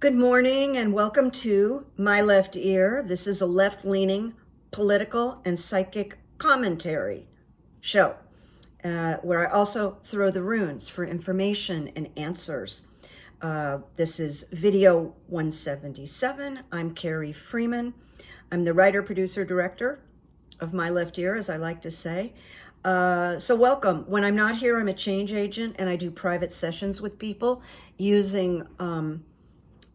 Good morning and welcome to My Left Ear. This is a left-leaning political and psychic commentary show where I also throw the runes for information and answers. This is video 177. I'm Carrie Freeman. I'm the writer, producer, director of My Left Ear, as I like to say. So welcome. When I'm not here, I'm a change agent and I do private sessions with people using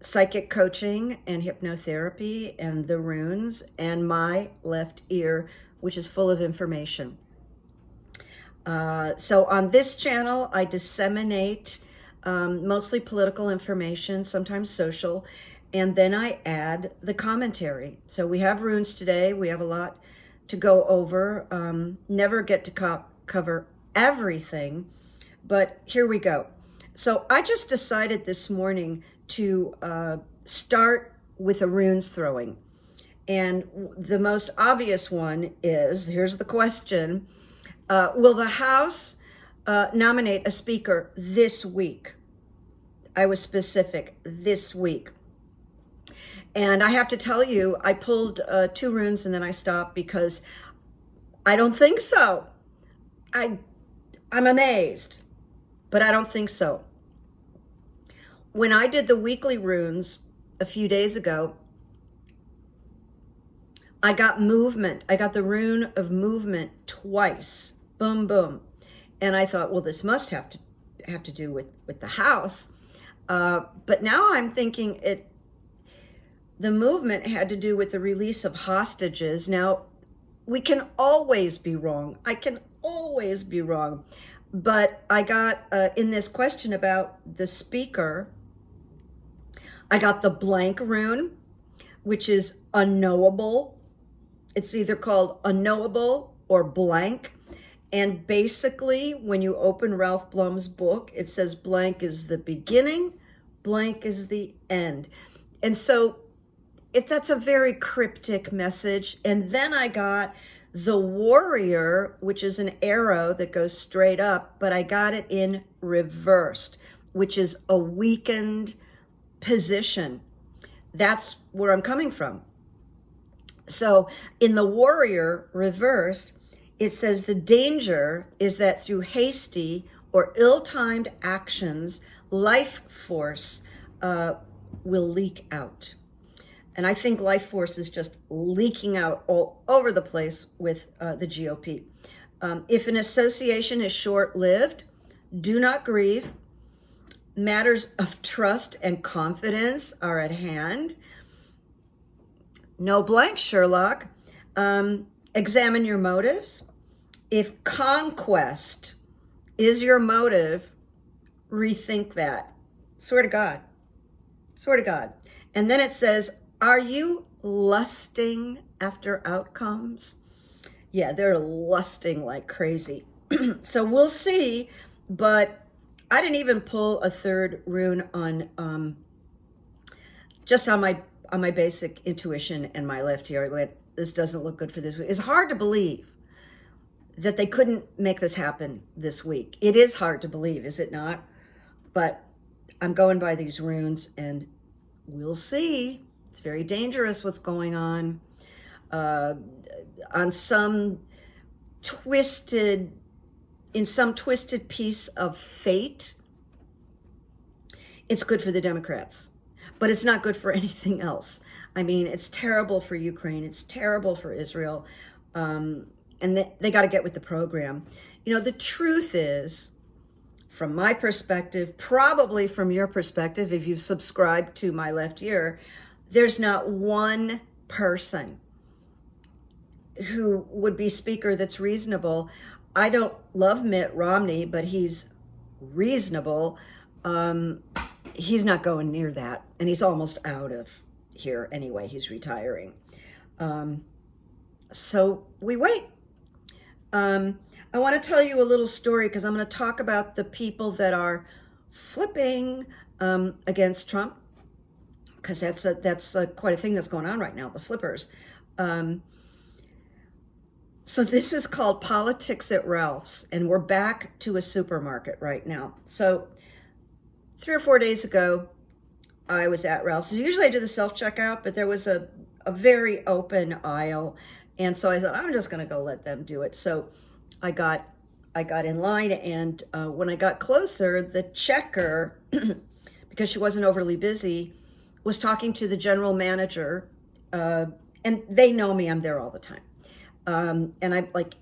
psychic coaching and hypnotherapy and the runes and my left ear, which is full of information. So on this channel, I disseminate mostly political information, sometimes social, and then I add the commentary. So we have runes today. We have a lot to go over. Never get to cover everything, but here we go. So I just decided this morning to start with a runes throwing. And the most obvious one is, here's the question, will the House nominate a speaker this week? I was specific, this week. And I have to tell you, I pulled 2 runes and then I stopped because I don't think so. I'm amazed, but I don't think so. When I did the weekly runes a few days ago, I got movement. I got the rune of movement twice. Boom, boom. And I thought, well, this must have to do with the House. But now I'm thinking the movement had to do with the release of hostages. Now, we can always be wrong. I can always be wrong. But I got in this question about the speaker, I got the blank rune, which is unknowable. It's either called unknowable or blank. And basically, when you open Ralph Blum's book, it says blank is the beginning, blank is the end. And so that's a very cryptic message. And then I got the warrior, which is an arrow that goes straight up, but I got it in reversed, which is a weakened position. That's where I'm coming from. So in the warrior reversed, it says the danger is that through hasty or ill-timed actions, life force will leak out. And I think life force is just leaking out all over the place with the GOP. If an association is short-lived, do not grieve. Matters of trust and confidence are at hand. No blank, Sherlock. Examine your motives. If conquest is your motive, rethink that. Swear to God. Swear to God. And then it says, are you lusting after outcomes? Yeah, they're lusting like crazy. So we'll see, but I didn't even pull a third rune on just on my basic intuition and my left ear. I went, this doesn't look good for this week. It's hard to believe that they couldn't make this happen this week. It is hard to believe, is it not? But I'm going by these runes and we'll see. It's very dangerous what's going on. In some twisted piece of fate, it's good for the Democrats, but it's not good for anything else. I mean, it's terrible for Ukraine. It's terrible for Israel. And they got to get with the program. You know, the truth is, from my perspective, probably from your perspective, if you've subscribed to My Left Ear, there's not one person who would be speaker that's reasonable. I don't love Mitt Romney, but he's reasonable. He's not going near that. And he's almost out of here anyway. He's retiring. So we wait. I want to tell you a little story because I'm going to talk about the people that are flipping against Trump, because that's quite a thing that's going on right now, the flippers. So this is called Politics at Ralph's, and we're back to a supermarket right now. So 3 or 4 days ago, I was at Ralph's. Usually I do the self-checkout, but there was a very open aisle. And so I thought, I'm just going to go let them do it. So I got in line, and when I got closer, the checker, because she wasn't overly busy, was talking to the general manager, and they know me, I'm there all the time. And I'm like,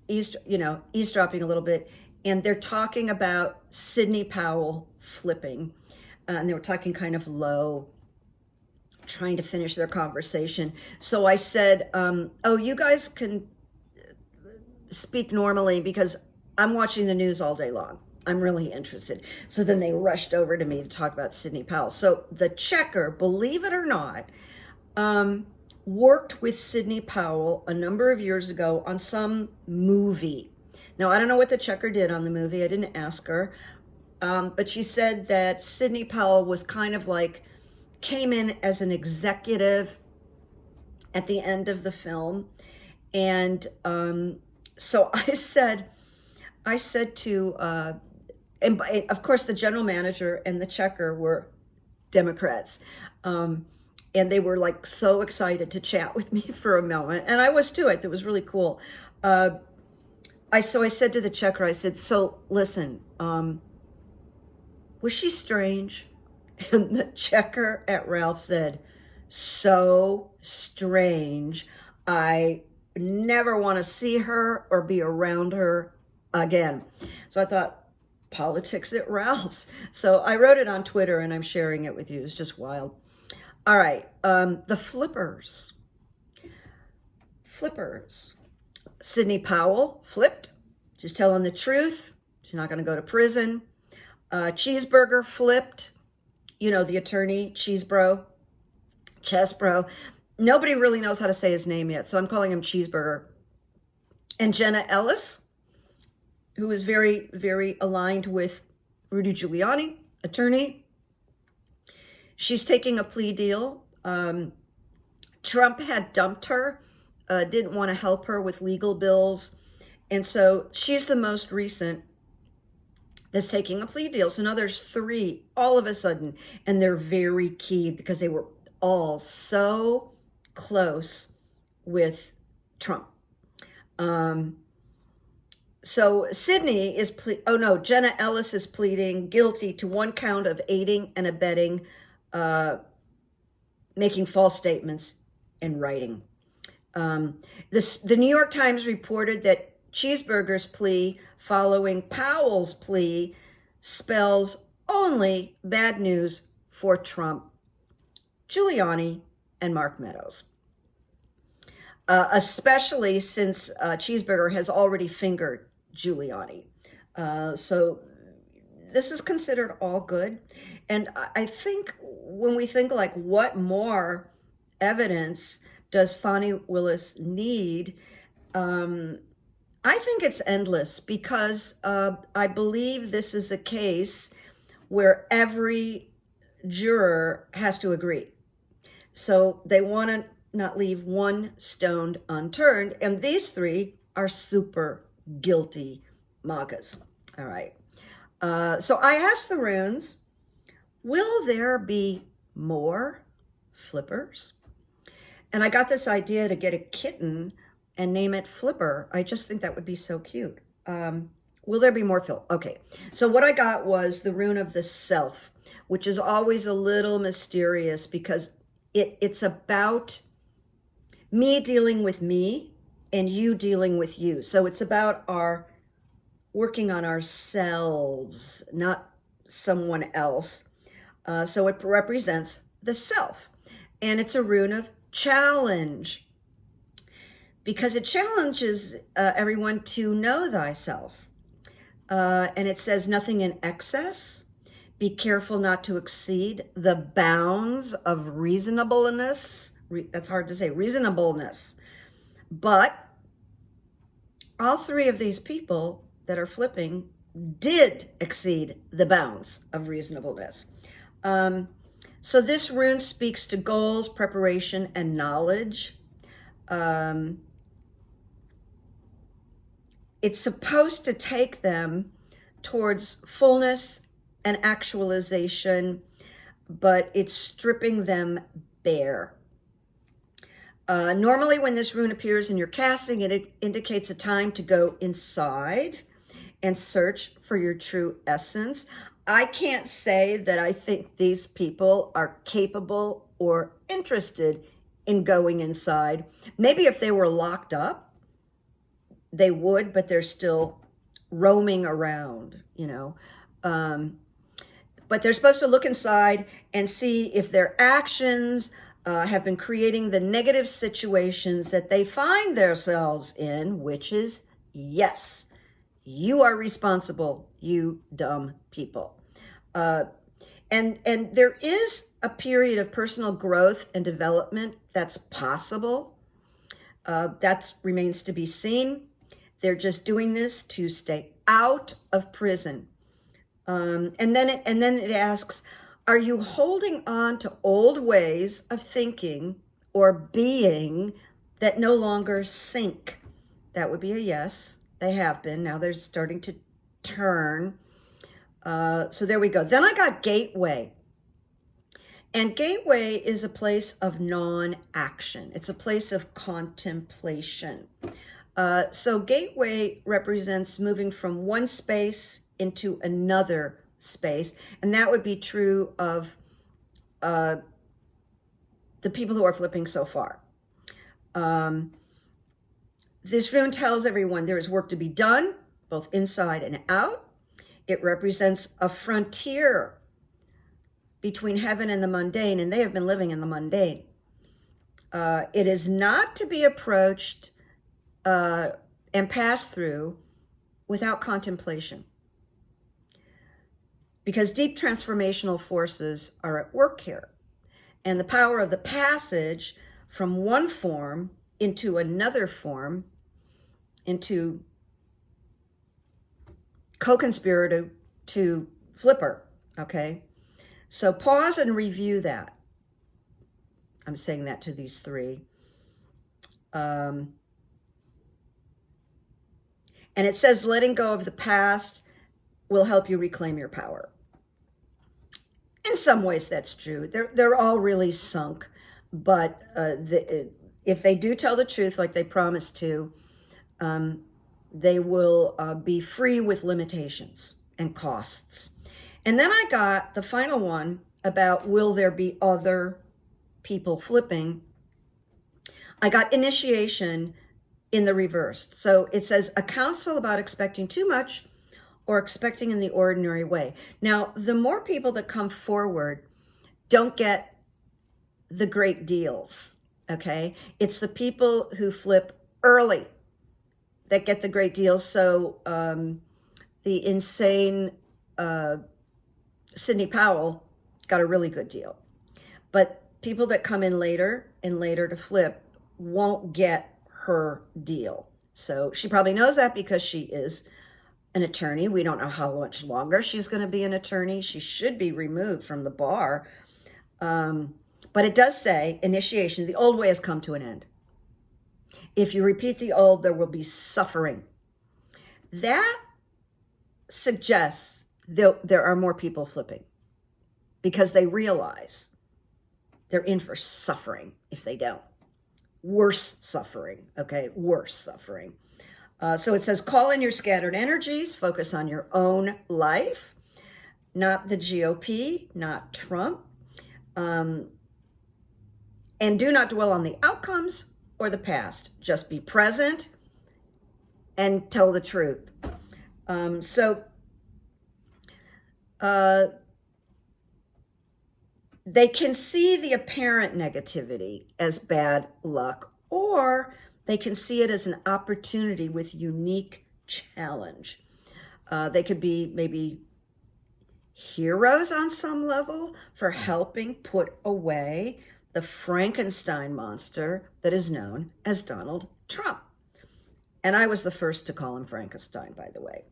eavesdropping a little bit, and they're talking about Sidney Powell flipping. And they were talking kind of low, trying to finish their conversation. So I said, oh, you guys can speak normally because I'm watching the news all day long. I'm really interested. So then they rushed over to me to talk about Sidney Powell. So the checker, believe it or not, worked with Sidney Powell a number of years ago on some movie. Now, I don't know what the checker did on the movie. I didn't ask her. But she said that Sidney Powell was kind of like, came in as an executive at the end of the film. And so I said to, and of course the general manager and the checker were Democrats. And they were like so excited to chat with me for a moment. And I was too. I thought it was really cool. So I said to the checker, I said, so listen, was she strange? And the checker at Ralph said, so strange. I never want to see her or be around her again. So I thought, politics at Ralph's. So I wrote it on Twitter and I'm sharing it with you. It's just wild. All right. The flippers. Sidney Powell flipped. She's telling the truth. She's not going to go to prison. Cheeseburger flipped. You know, the attorney, Chesbro. Nobody really knows how to say his name yet, so I'm calling him Cheeseburger. And Jenna Ellis, who is very, very aligned with Rudy Giuliani, attorney. She's taking a plea deal. Trump had dumped her, didn't want to help her with legal bills. And so she's the most recent that's taking a plea deal. So now there's 3 all of a sudden, and they're very key because they were all so close with Trump. So Sydney is, Jenna Ellis is pleading guilty to 1 count of aiding and abetting, making false statements and writing. The New York Times reported that Cheeseburger's plea following Powell's plea spells only bad news for Trump, Giuliani, and Mark Meadows. Especially since Cheeseburger has already fingered Giuliani. So this is considered all good. And I think when we think like, what more evidence does Fani Willis need? I think it's endless because I believe this is a case where every juror has to agree. So they want to not leave one stone unturned. And these 3 are super guilty MAGAs. All right. So I asked the runes, will there be more flippers? And I got this idea to get a kitten and name it Flipper. I just think that would be so cute. Will there be more Phil? Okay. So what I got was the rune of the self, which is always a little mysterious because it's about me dealing with me and you dealing with you. So it's about our working on ourselves, not someone else. So it represents the self. And it's a rune of challenge because it challenges everyone to know thyself. And it says nothing in excess. Be careful not to exceed the bounds of reasonableness. That's hard to say, reasonableness. But all 3 of these people that are flipping did exceed the bounds of reasonableness. So this rune speaks to goals, preparation, and knowledge. It's supposed to take them towards fullness and actualization. but it's stripping them bare. Normally when this rune appears in your casting, it indicates a time to go inside and search for your true essence. I can't say that I think these people are capable or interested in going inside. Maybe if they were locked up, they would, but they're still roaming around, you know. But they're supposed to look inside and see if their actions have been creating the negative situations that they find themselves in, which is, yes, you are responsible, you dumb people. And there is a period of personal growth and development that's possible. That remains to be seen. They're just doing this to stay out of prison. And then it asks, are you holding on to old ways of thinking or being that no longer sink? That would be a yes. They have been. Now they're starting to turn. So there we go. Then I got gateway. And gateway is a place of non-action. It's a place of contemplation. So gateway represents moving from one space into another space. And that would be true of the people who are flipping so far. This rune tells everyone there is work to be done, both inside and out. It represents a frontier between heaven and the mundane, and they have been living in the mundane. It is not to be approached and passed through without contemplation, because deep transformational forces are at work here. And the power of the passage from one form into another form, into co-conspirator to flipper, okay? So pause and review that. I'm saying that to these three. And it says letting go of the past will help you reclaim your power. In some ways, that's true. They're all really sunk, but if they do tell the truth like they promised to, they will be free with limitations and costs. And then I got the final one about will there be other people flipping. I got initiation in the reversed. So it says a counsel about expecting too much or expecting in the ordinary way. Now, the more people that come forward don't get the great deals, okay? It's the people who flip early that get the great deals. So the insane Sidney Powell got a really good deal. But people that come in later and later to flip won't get her deal. So she probably knows that because she is an attorney. We don't know how much longer she's going to be an attorney. She should be removed from the bar. But it does say initiation. The old way has come to an end. If you repeat the old, there will be suffering. That suggests there are more people flipping because they realize they're in for suffering if they don't. Worse suffering, okay? Worse suffering. So it says, call in your scattered energies, focus on your own life, not the GOP, not Trump, and do not dwell on the outcomes or the past. Just be present and tell the truth. They can see the apparent negativity as bad luck, or they can see it as an opportunity with unique challenge. They could be maybe heroes on some level for helping put away the Frankenstein monster that is known as Donald Trump. And I was the first to call him Frankenstein, by the way.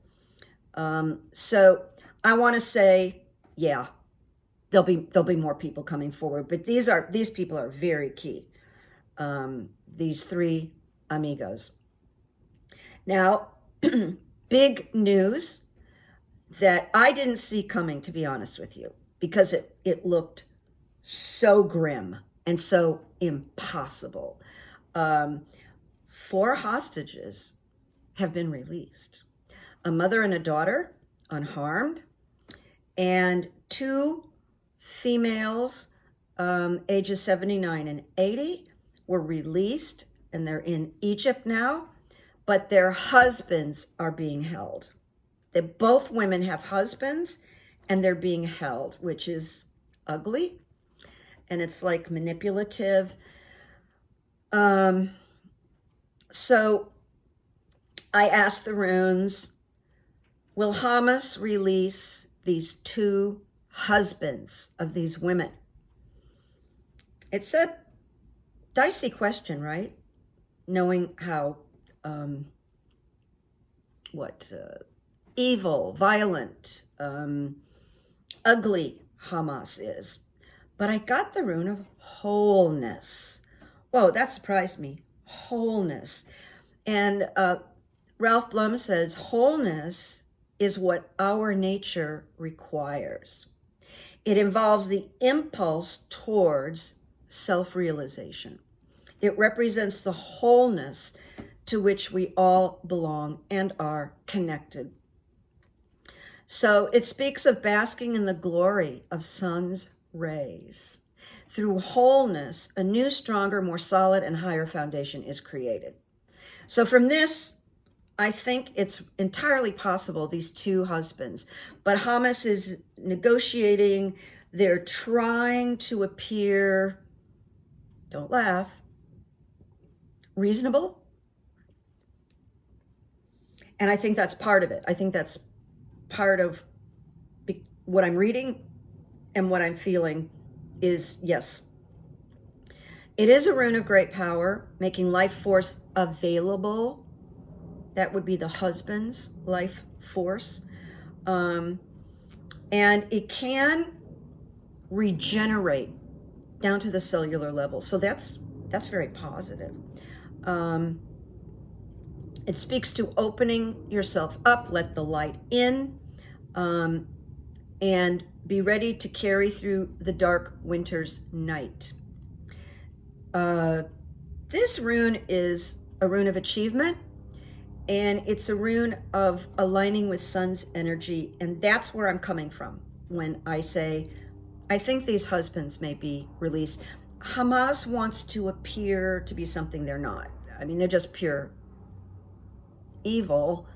So I want to say, yeah, there'll be more people coming forward, but these people are very key. These three amigos. Now, big news that I didn't see coming, to be honest with you, because it looked so grim and so impossible. 4 hostages have been released. A mother and a daughter, unharmed, and 2 females, ages 79 and 80, were released, and they're in Egypt now, but their husbands are being held. Both women have husbands, and they're being held, which is ugly, and it's like manipulative. So I asked the runes, will Hamas release these 2 husbands of these women? It's a dicey question, right? Knowing how evil, violent, ugly Hamas is. But I got the rune of wholeness. Whoa, that surprised me. Wholeness. And Ralph Blum says, wholeness is what our nature requires. It involves the impulse towards self-realization. It represents the wholeness to which we all belong and are connected. So it speaks of basking in the glory of sun's rays. Through wholeness, a new, stronger, more solid, and higher foundation is created. So from this, I think it's entirely possible, these 2 husbands. But Hamas is negotiating. They're trying to appear, don't laugh, reasonable. And I think that's part of it. I think that's part of what I'm reading and what I'm feeling is, yes, it is a rune of great power, making life force available. That would be the husband's life force. And it can regenerate down to the cellular level. So that's very positive. It speaks to opening yourself up, let the light in, and be ready to carry through the dark winter's night. This rune is a rune of achievement, and it's a rune of aligning with sun's energy, and that's where I'm coming from when I say, I think these husbands may be released. Hamas wants to appear to be something they're not. I mean, they're just pure evil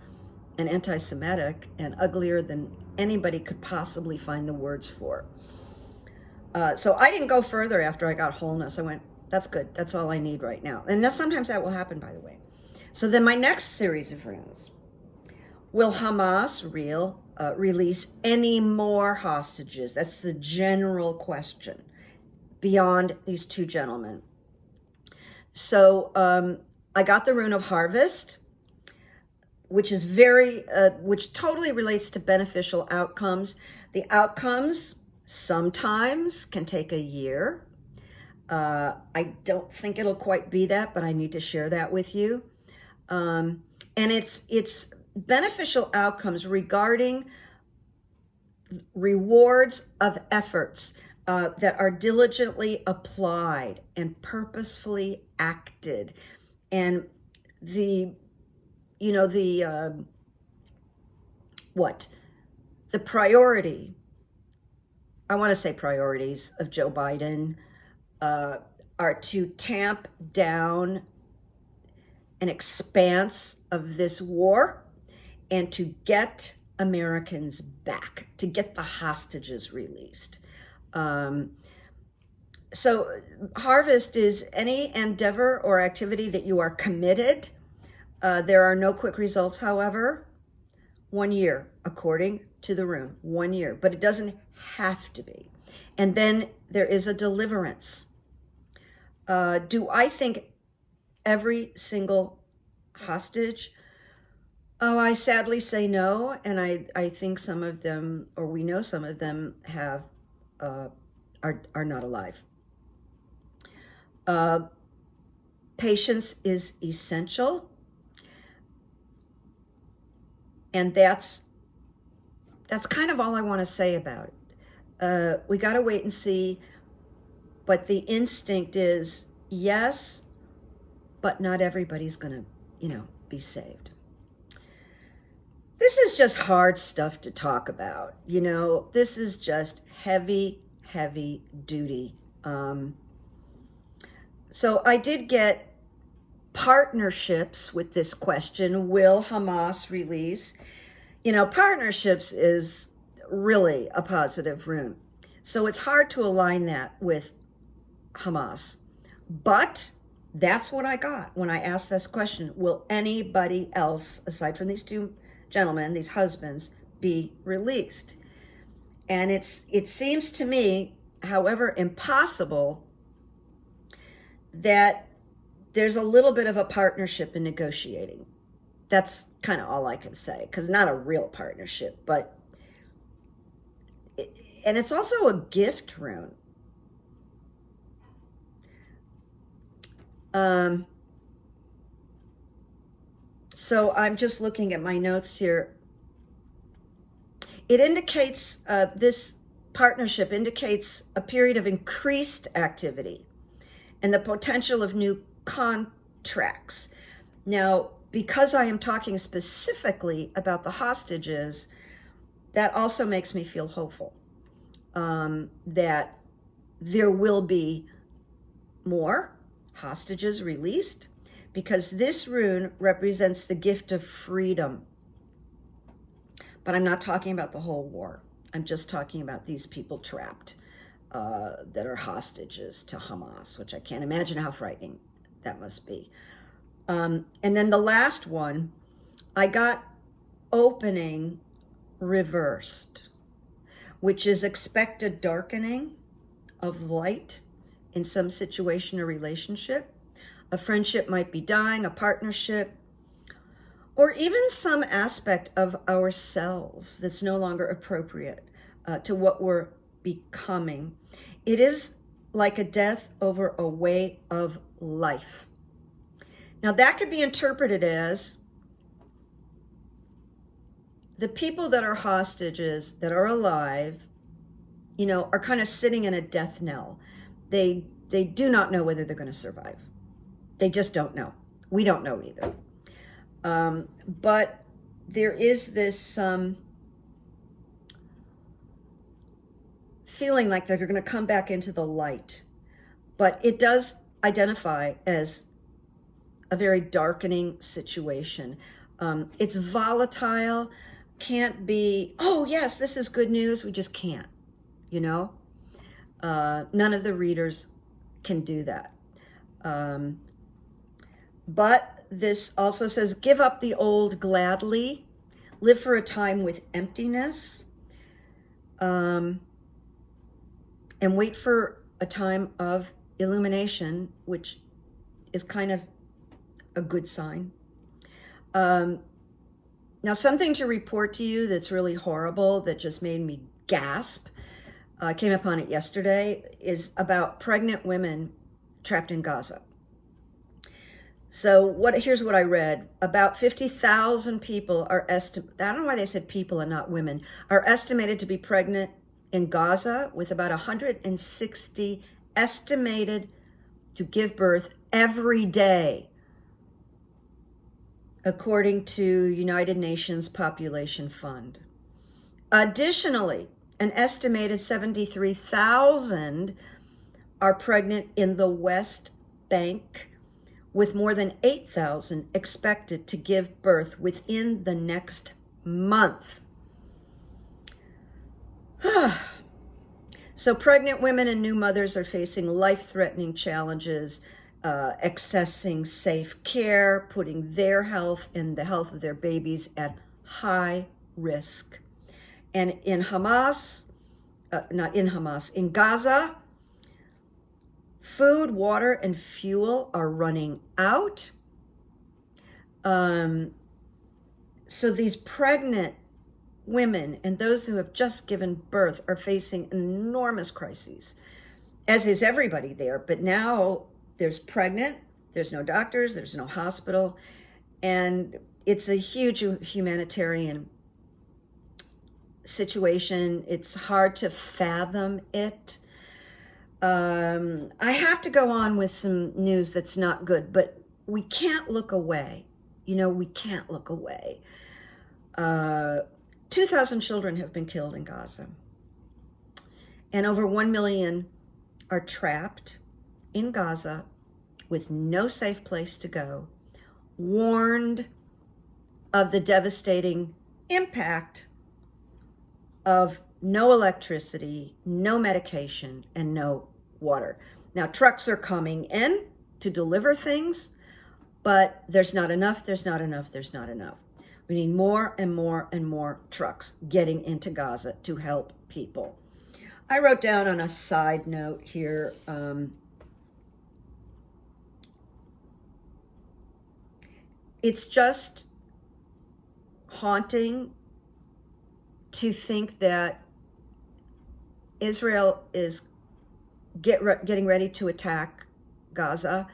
and anti-Semitic and uglier than anybody could possibly find the words for. So I didn't go further after I got wholeness. I went, that's good. That's all I need right now. And sometimes that will happen, by the way. So then my next series of runes. Will Hamas release any more hostages? That's the general question beyond these 2 gentlemen. So I got the rune of harvest, which is which totally relates to beneficial outcomes. The outcomes sometimes can take a year. I don't think it'll quite be that, but I need to share that with you. And it's beneficial outcomes regarding rewards of efforts that are diligently applied and purposefully acted. And the priority, I want to say priorities of Joe Biden are to tamp down an expanse of this war and to get Americans back, to get the hostages released. So harvest is any endeavor or activity that you are committed. There are no quick results, however. 1 year, according to the rune, 1 year, but it doesn't have to be. And then there is a deliverance. Do I think every single hostage? Oh, I sadly say no. And I think some of them, or we know some of them have, are not alive. Patience is essential. And that's kind of all I want to say about it. we got to wait and see. But the instinct is yes, but not everybody's going to, be saved. This is just hard stuff to talk about. This is just heavy, heavy duty. So I did get partnerships with this question. Will Hamas release? Partnerships is really a positive rune. So it's hard to align that with Hamas. But that's what I got when I asked this question. Will anybody else, aside from these two gentlemen, these husbands, be released? And it seems to me, however impossible, that there's a little bit of a partnership in negotiating. That's kind of all I can say, because not a real partnership, and it's also a gift rune. So I'm just looking at my notes here. It indicates, this partnership indicates a period of increased activity and the potential of new contracts. Now, because I am talking specifically about the hostages, that also makes me feel hopeful that there will be more hostages released, because this rune represents the gift of freedom. But I'm not talking about the whole war. I'm just talking about these people trapped that are hostages to Hamas, which I can't imagine how frightening that must be. And then the last one, I got opening reversed, which is expected darkening of light in some situation or relationship. A friendship might be dying, a partnership, or even some aspect of ourselves that's no longer appropriate to what we're becoming. It is like a death over a way of life. Now, that could be interpreted as the people that are hostages, that are alive, are kind of sitting in a death knell. They do not know whether they're going to survive. They just don't know. We don't know either. But there is this feeling like they're going to come back into the light. But it does identify as a very darkening situation. It's volatile, can't be, oh yes, this is good news. We just can't, none of the readers can do that. But this also says, give up the old gladly, live for a time with emptiness, and wait for a time of illumination, which is kind of a good sign. Now, something to report to you that's really horrible, that just made me gasp, I came upon it yesterday, is about pregnant women trapped in Gaza. So here's what I read. About 50,000 people are estimated, I don't know why they said people and not women, are estimated to be pregnant in Gaza, with about 160 estimated to give birth every day, according to United Nations Population Fund. Additionally, an estimated 73,000 are pregnant in the West Bank, with more than 8,000 expected to give birth within the next month. So pregnant women and new mothers are facing life-threatening challenges, accessing safe care, putting their health and the health of their babies at high risk. And in in Gaza, food, water, and fuel are running out. So these pregnant women and those who have just given birth are facing enormous crises, as is everybody there. But now there's pregnant, there's no doctors, there's no hospital, and it's a huge humanitarian situation. It's hard to fathom it. I have to go on with some news that's not good, but we can't look away. We can't look away. 2,000 children have been killed in Gaza, and over 1 million are trapped in Gaza with no safe place to go, warned of the devastating impact of no electricity, no medication, and no water. Now, trucks are coming in to deliver things, but there's not enough, there's not enough, there's not enough. We need more and more and more trucks getting into Gaza to help people. I wrote down on a side note here, it's just haunting to think that Israel is getting ready to attack Gaza,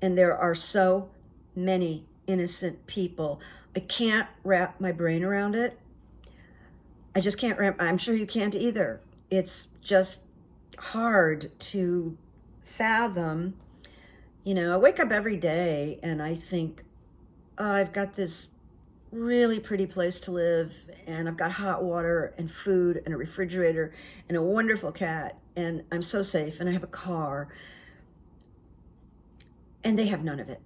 and there are so many innocent people. I can't wrap my brain around it. I just can't I'm sure you can't either. It's just hard to fathom. I wake up every day and I think, oh, I've got this really pretty place to live, and I've got hot water and food and a refrigerator and a wonderful cat, and I'm so safe, and I have a car, and they have none of it.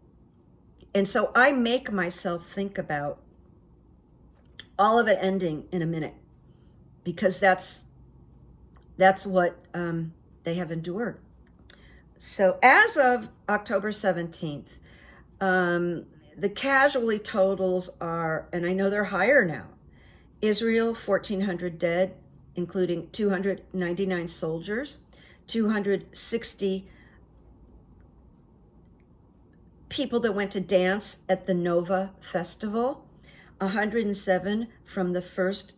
And so I make myself think about all of it ending in a minute, because that's what they have endured. So as of October 17th, the casualty totals are, and I know they're higher now, Israel, 1,400 dead, including 299 soldiers, 260 people that went to dance at the Nova Festival, 107 from the first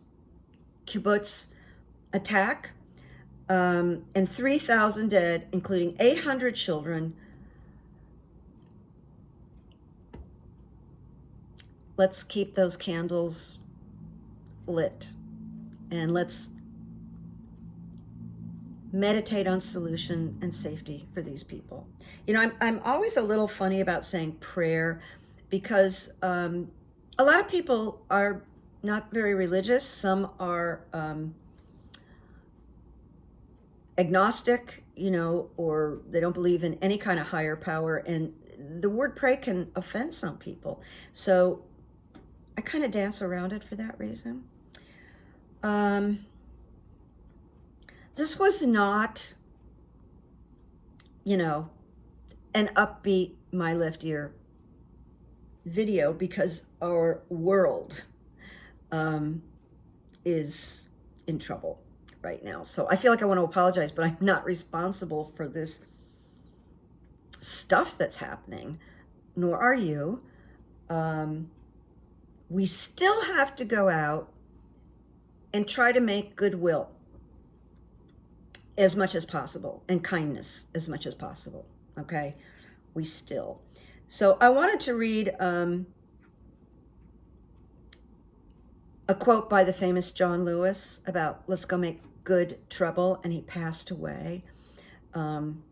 kibbutz attack, and 3,000 dead, including 800 children. Let's keep those candles lit, and let's meditate on solution and safety for these people. I'm always a little funny about saying prayer, because a lot of people are not very religious. Some are agnostic, or they don't believe in any kind of higher power, and the word pray can offend some people. So I kind of dance around it for that reason. This was not, an upbeat, my left ear video, because our world is in trouble right now. So I feel like I want to apologize, but I'm not responsible for this stuff that's happening, nor are you. We still have to go out and try to make goodwill as much as possible, and kindness as much as possible, okay? We still. So I wanted to read a quote by the famous John Lewis about let's go make good trouble, and he passed away. And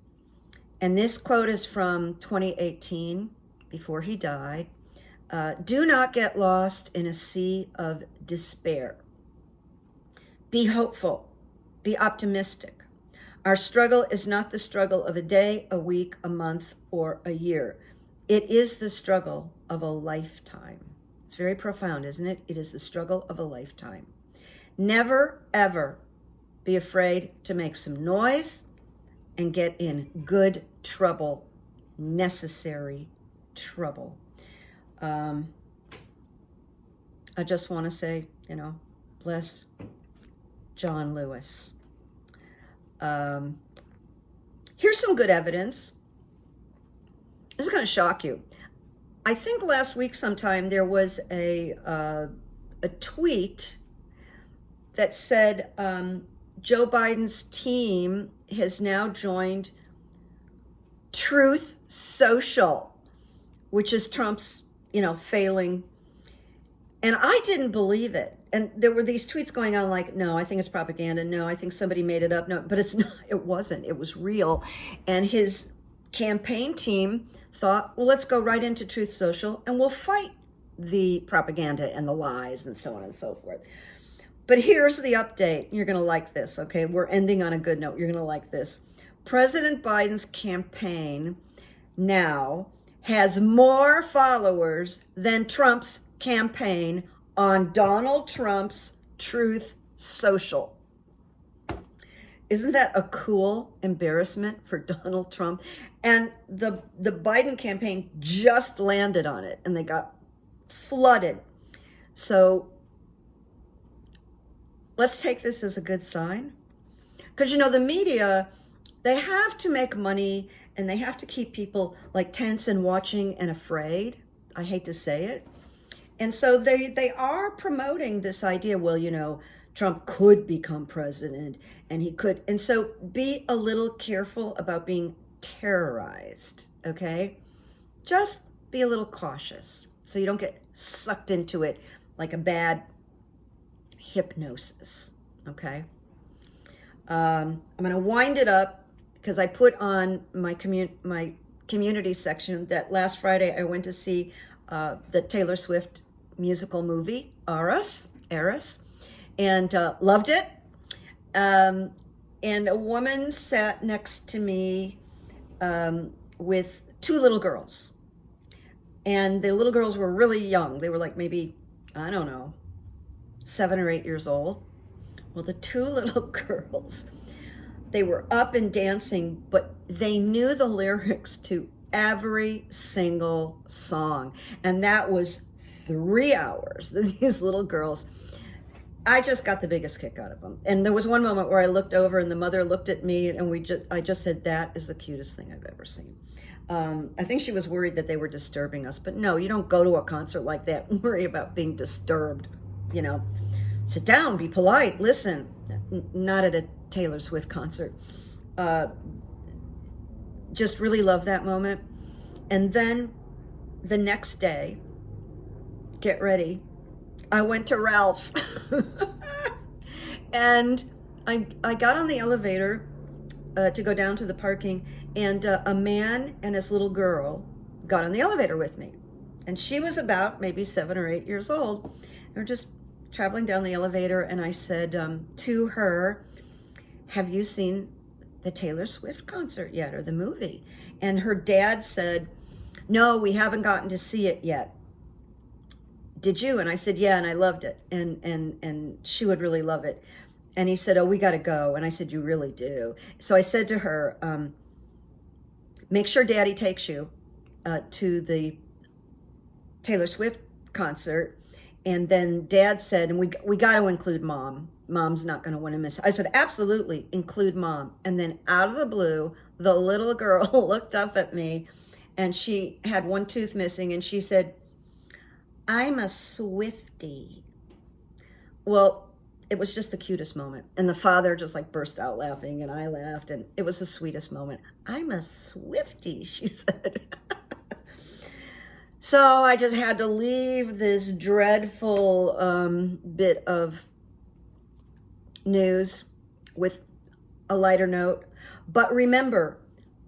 this quote is from 2018, before he died. Do not get lost in a sea of despair. Be hopeful. Be optimistic. Our struggle is not the struggle of a day, a week, a month, or a year. It is the struggle of a lifetime. It's very profound, isn't it? It is the struggle of a lifetime. Never, ever be afraid to make some noise and get in good trouble, necessary trouble. I just want to say, bless John Lewis. Here's some good evidence. This is going to shock you. I think last week sometime there was a tweet that said Joe Biden's team has now joined Truth Social, which is Trump's, failing. And I didn't believe it. and there were these tweets going on like, no, I think it's propaganda. No, I think somebody made it up. No, but it's not, it wasn't, it was real. And his campaign team thought, well, let's go right into Truth Social and we'll fight the propaganda and the lies and so on and so forth. But here's the update. You're going to like this, okay? We're ending on a good note. You're going to like this. President Biden's campaign now has more followers than Trump's campaign on Donald Trump's Truth Social. Isn't that a cool embarrassment for Donald Trump? And the Biden campaign just landed on it and they got flooded. So let's take this as a good sign. Because, you know, the media, they have to make money and they have to keep people like tense and watching and afraid. I hate to say it. And so they are promoting this idea, well, you know, Trump could become president and he could. And so be a little careful about being terrorized, okay? Just be a little cautious so you don't get sucked into it like a bad hypnosis, okay? I'm going to wind it up because I put on my community section that last Friday I went to see the Taylor Swift musical movie, Eras, and loved it. And a woman sat next to me with two little girls. And the little girls were really young. They were like maybe, I don't know, 7 or 8 years old. Well, the two little girls, they were up and dancing, but they knew the lyrics to every single song. And that was 3 hours. These little girls, I just got the biggest kick out of them. And there was one moment where I looked over and the mother looked at me and I just said, that is the cutest thing I've ever seen. I think she was worried that they were disturbing us, but no, you don't go to a concert like that and worry about being disturbed, you know. Sit down, be polite, listen. Not at a Taylor Swift concert. Just really love that moment. And then the next day, get ready, I went to Ralph's. And I got on the elevator to go down to the parking, and a man and his little girl got on the elevator with me. And she was about maybe 7 or 8 years old. And we're just traveling down the elevator, and I said to her, have you seen the Taylor Swift concert yet, or the movie? And her dad said, no, we haven't gotten to see it yet. Did you? And I said, yeah, and I loved it. And she would really love it. And he said, oh, we got to go. And I said, you really do. So I said to her, make sure Daddy takes you to the Taylor Swift concert. And then Dad said, and we got to include Mom. Mom's not going to want to miss it. I said, absolutely, include Mom. And then out of the blue, the little girl looked up at me, and she had one tooth missing, and she said, I'm a Swiftie. Well, it was just the cutest moment. And the father just like burst out laughing, and I laughed, and it was the sweetest moment. I'm a Swiftie, she said. So I just had to leave this dreadful bit of news with a lighter note. But remember,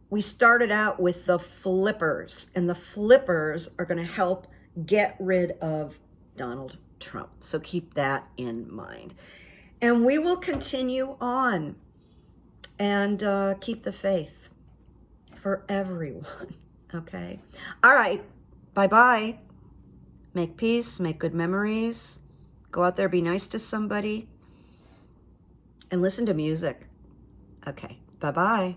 we started out with the flippers, and the flippers are going to help get rid of Donald Trump. So keep that in mind. And we will continue on and keep the faith for everyone. Okay? All right. Bye-bye. Make peace, make good memories. Go out there, be nice to somebody. And listen to music. Okay. Bye-bye.